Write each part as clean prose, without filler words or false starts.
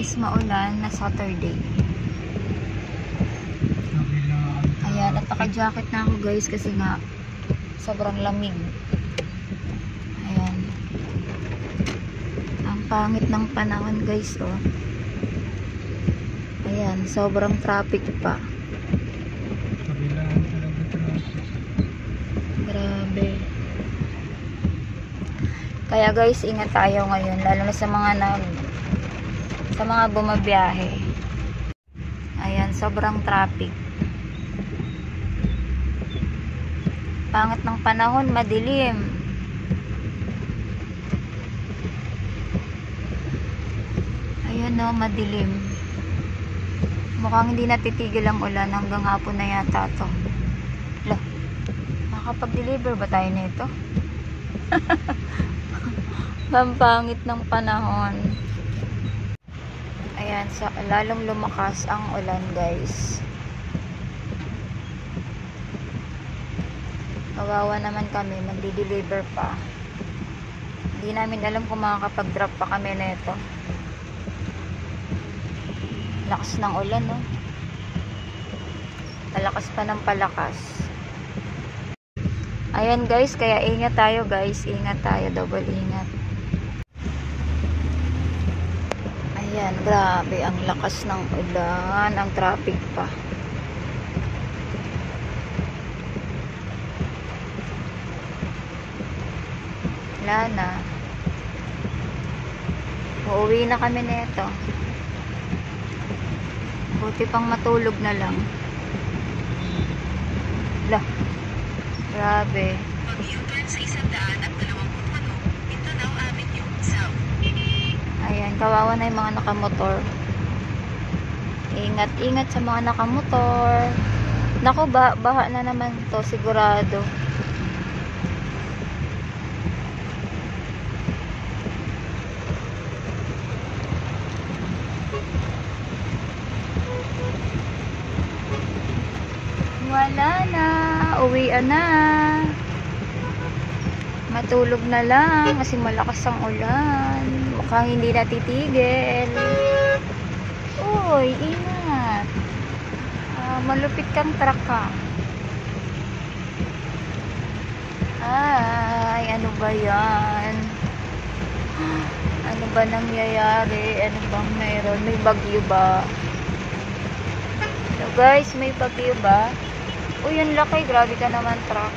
guys, maulan na Saturday. Ayan, at naka-jacket na ako guys kasi nga sobrang lamig. Ayan. Ang pangit ng panahon guys, oh. Ayan, sobrang traffic pa. Grabe. Kaya guys, ingat tayo ngayon, lalo na sa mga bumabiyahe. Ayan, sobrang traffic. Pangit ng panahon, madilim. Ayan o, madilim. Mukhang hindi natitigil ang ulan hanggang hapon na yata to. Lah, makakapag-deliver ba tayo nito? Pampangit ng panahon. Ayan, so lalong lumakas ang ulan guys. Kawawa naman kami, magdi-deliver pa. Hindi namin alam kung makakapag-drop pa kami nito. Lakas ng ulan, no? Palakas pa ng palakas. Ayan guys, kaya ingat tayo guys. Ingat tayo, double ingat. Ayan, grabe ang lakas ng ulan, ang traffic pa. Wala na. Uuwi na kami nito. Buti pang matulog na lang. Lah, grabe. Pag-U-turn sa 120 Mindanao Avenue, South. Ayan, kawawa na yung mga nakamotor. Ingat-ingat sa mga nakamotor. Naku, baha na naman to, sigurado. Wala na, uwian na. Matulog na lang kasi malakas ang ulan. Mukhang hindi natitigil. Uy, ingat. Malupit kang truck ka. Ay, ano ba yan? Ano ba nangyayari? Ano bang mayroon? May bagyo ba? So guys, may bagyo ba? Uy, yung laki. Grabe ka naman, truck.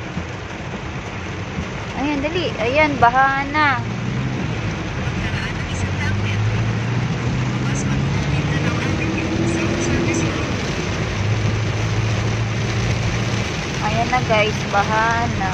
Ayan, dali. Ayan, baha na. Pagkaraan ng 100 metro. Lumabas pa ng Mindanao Avenue, South Service Road. Ayan na guys, baha na.